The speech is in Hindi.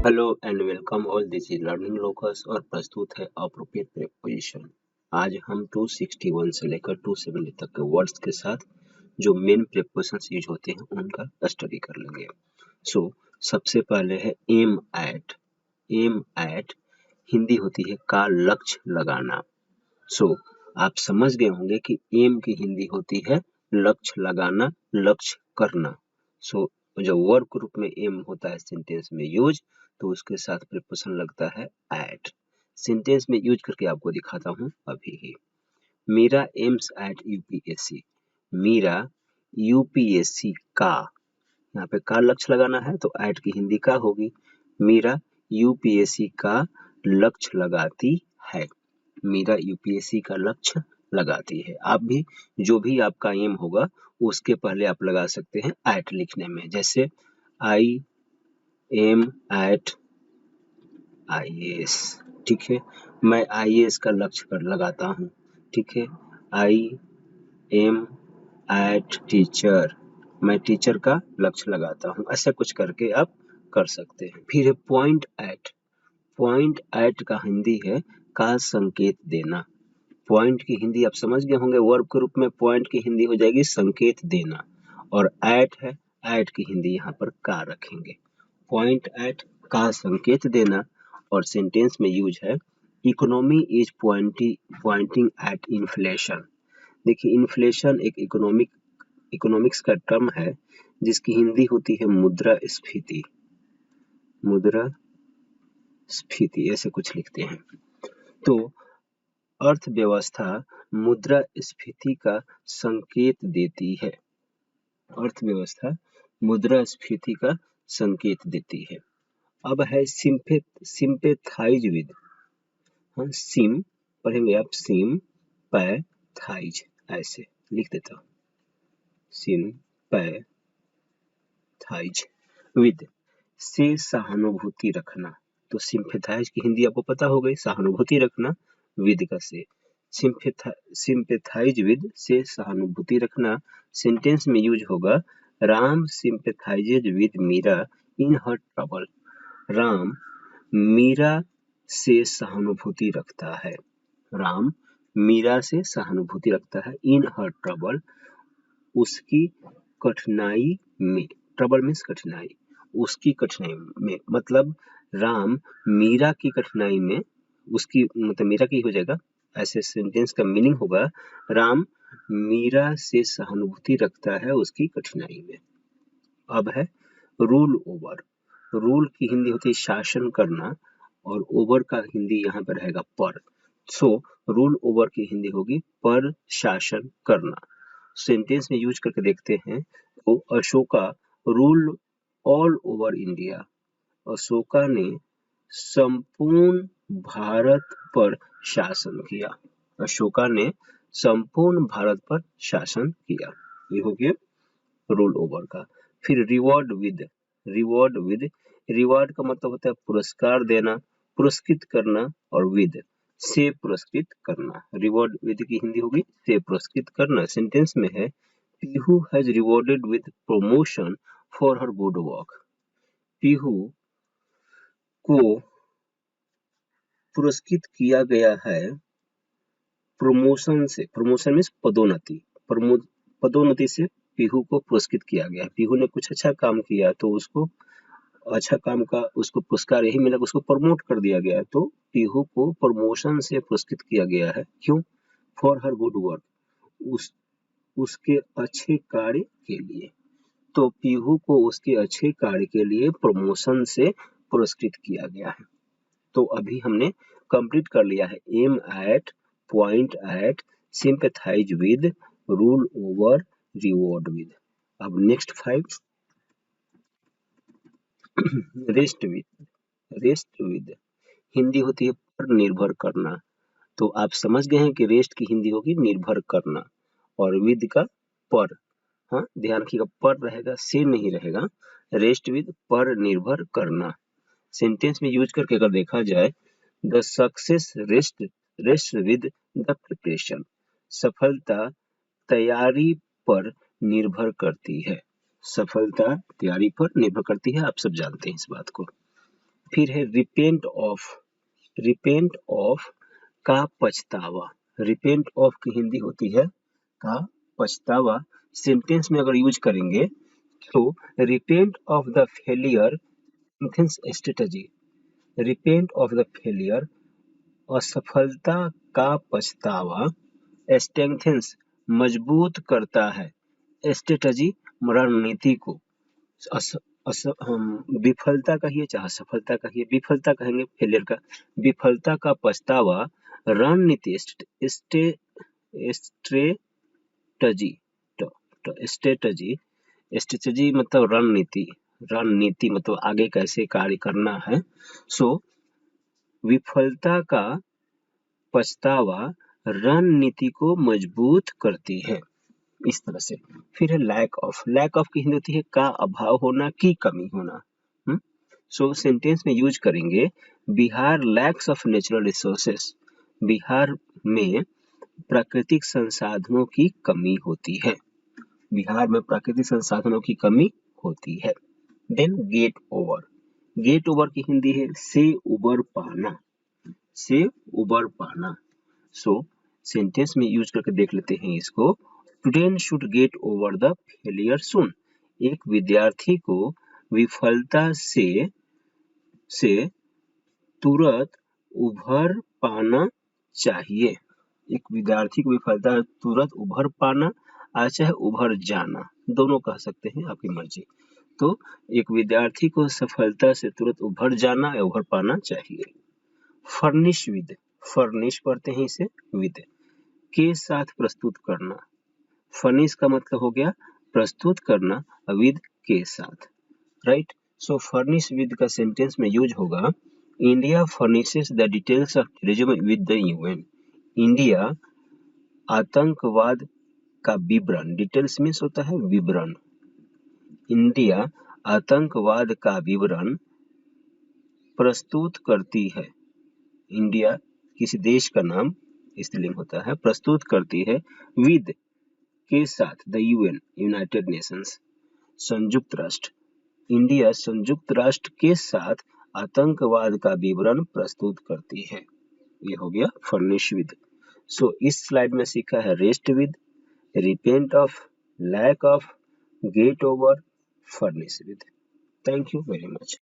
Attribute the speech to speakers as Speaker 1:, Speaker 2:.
Speaker 1: Hello and welcome all, this is learning locus और प्रस्तुत है अप्रोप्रिएट प्रीपोजिशन। आज हम 261 से लेकर 270 तक के वर्ड्स के साथ जो मेन प्रीपोजिशंस यूज होते हैं उनका स्टडी कर लेंगे। सबसे पहले है M eight. M eight Hindi होती है का लक्ष्य लगाना। आप समझ गए होंगे कि एम की हिंदी होती है लक्ष्य लगाना, लक्ष्य करना। जब वर्ब ग्रुप में एम होता है सेंटेंस में यूज, तो उसके साथ प्रीपोजिशन लगता है एट। सेंटेंस में यूज करके आपको दिखाता हूं अभी ही। Meera aims at UPSC. Meera UPSC का, यहाँ पे का लक्ष्य लगाना है तो एट की हिंदी का होगी। मीरा यूपीएससी का लक्ष्य लगाती है। मीरा यूपीएससी का लक्ष्य लगाती है। आप भी जो भी आपका एम होगा उसके पहले आप लगा सकते हैं एट लिखने में। जैसे आई एम एट आईएएस, ठीक है। मैं आईएएस का लक्ष्य कर लगाता हूँ, ठीक है। आई एम एट टीचर, मैं टीचर का लक्ष्य लगाता हूँ। ऐसा कुछ करके आप कर सकते हैं। फिर है पॉइंट एट। पॉइंट एट का हिंदी है का संकेत देना। पॉइंट की हिंदी आप समझ गए होंगे, वर्ब के रूप में पॉइंट की हिंदी हो जाएगी संकेत देना, और एट है, एट की हिंदी यहाँ पर का रखेंगे। पॉइंट एट का संकेत देना, और सेंटेंस में यूज है economy is pointing eight inflation. देखिए इन्फ्लेशन एक इकोनॉमिक्स का टर्म है जिसकी हिंदी होती है मुद्रास्फीति। मुद्रास्फीति ऐसे कुछ लिखते हैं। तो अर्थव्यवस्था मुद्रास्फीति का संकेत देती है। अर्थव्यवस्था मुद्रास्फीति का संकेत देती है। अब है सिंपैथाइज विद। हाँ, सिम पढ़ेंगे आप, सिम पैथाइज ऐसे लिख देता हूँ। सिंपैथाइज विद से सहानुभूति रखना। तो सिंपैथाइज की हिंदी आपको पता हो गई, सहानुभूति रखना, विद का से। सिंपैथाइज विद से सहानुभूति रखना। सेंटेंस में यूज होगा Ram sympathises with Meera in her trouble. Ram Meera से सहानुभूति रखता है। राम मीरा से सहानुभूति रखता है इन हर ट्रबल, उसकी कठिनाई में। ट्रबल मीन्स कठिनाई, उसकी कठिनाई में मतलब राम मीरा की कठिनाई में, उसकी मतलब मीरा की हो जाएगा। ऐसे सेंटेंस का मीनिंग होगा राम मीरा से सहानुभूति रखता है उसकी कठिनाई में। अब है रूल ओवर। रूल की हिंदी होती है शासन करना, और ओवर का हिंदी यहाँ पर रहेगा पर। रूल ओवर की हिंदी होगी पर शासन करना। सेंटेंस में यूज करके देखते हैं तो Ashoka rule all over India. Ashoka ने संपूर्ण भारत पर शासन किया। अशोका ने संपूर्ण भारत पर शासन किया। ये हो गया रूल ओवर का। फिर reward with. Reward with, reward का मतलब होता है पुरस्कार देना, पुरस्कृत करना, और विद से पुरस्कृत करना। रिवॉर्ड विद की हिंदी होगी से पुरस्कृत करना। सेंटेंस में है Pihu has rewarded with promotion for her good work. Pihu को पुरस्कृत किया गया है प्रमोशन से। प्रमोशन मीन्स पदोन्नति। पदोन्नति से पीहू को पुरस्कृत किया गया। पीहू ने कुछ अच्छा काम किया तो उसको अच्छा काम का उसको पुरस्कार यही मिला, उसको प्रमोट कर दिया गया। तो पीहू को प्रमोशन से पुरस्कृत किया गया है। क्यों? फॉर हर गुड वर्क, उसके अच्छे कार्य के लिए। तो पीहू को उसके अच्छे कार्य के लिए प्रमोशन से पुरस्कृत किया गया है। तो अभी हमने कंप्लीट कर लिया है M at, point at, sympathise with, rule over, reward with. अब next 5 rest with. Rest with Hindi होती है पर निर्भर करना। तो आप समझ गए हैं कि रेस्ट की हिंदी होगी निर्भर करना, और विद का पर। हाँ, ध्यान रखिएगा पर रहेगा, से नहीं रहेगा। रेस्ट विद पर निर्भर करना। सेंटेंस में यूज करके अगर देखा जाए, the success rest with the preparation. सफलता तैयारी पर निर्भर करती है। सफलता तैयारी पर निर्भर करती है, आप सब जानते हैं इस बात को। फिर है रिपेंट ऑफ का पछतावा। रिपेंट ऑफ की हिंदी होती है का पछतावा। सेंटेंस में अगर यूज करेंगे तो repent of the failure strategy. Repent of the failure असफलता का पछतावा स्ट्रेंथेंस मजबूत करता है स्ट्रेटजी रणनीति को। विफलता कहिए चाहे सफलता कहिए, विफलता कहेंगे फेलियर का। विफलता का पछतावा रणनीति स्ट्रेटजी मतलब रणनीति मतलब आगे कैसे कार्य करना है। सो विफलता का पछतावा रणनीति को मजबूत करती है, इस तरह से। फिर है लैक ऑफ की हिंदी होती है का अभाव होना की कमी होना। सो सेंटेंस में यूज करेंगे Bihar lakhs of natural resources. Bihar में प्राकृतिक संसाधनों की कमी होती है। बिहार में प्राकृतिक संसाधनों की कमी होती है। देन गेट ओवर की हिंदी है से उबर पाना। से उबर पाना। सो सेंटेंस में यूज करके देख लेते हैं इसको। Student should get over the failure soon. एक विद्यार्थी को विफलता से तुरंत उभर पाना चाहिए। एक विद्यार्थी को विफलता तुरंत उभर पाना चाहे उभर जाना, दोनों कह सकते हैं, आपकी मर्जी। तो एक विद्यार्थी को सफलता से तुरंत उभर जाना या उभर पाना चाहिए। फर्निश विद, फर्निश पढ़ते हैं इसे विद के साथ प्रस्तुत करना। फर्निश का मतलब हो गया प्रस्तुत करना, विद के साथ, राइट। सो फर्निश विद का सेंटेंस में यूज होगा India furnishes the details of terrorism with the UN. India आतंकवाद का विवरण, डिटेल्स मीन्स होता है विवरण। इंडिया आतंकवाद का विवरण प्रस्तुत करती है। इंडिया किसी देश का नाम स्त्रीलिंग होता है, प्रस्तुत करती है विद के साथ द यूएन यूनाइटेड नेशंस संयुक्त राष्ट्र। इंडिया संयुक्त राष्ट्र के साथ आतंकवाद का विवरण प्रस्तुत करती है। ये हो गया फर्निश विद। सो इस स्लाइड में सीखा है rest with, repent of, lack of, get over, furnish with. Thank you very much.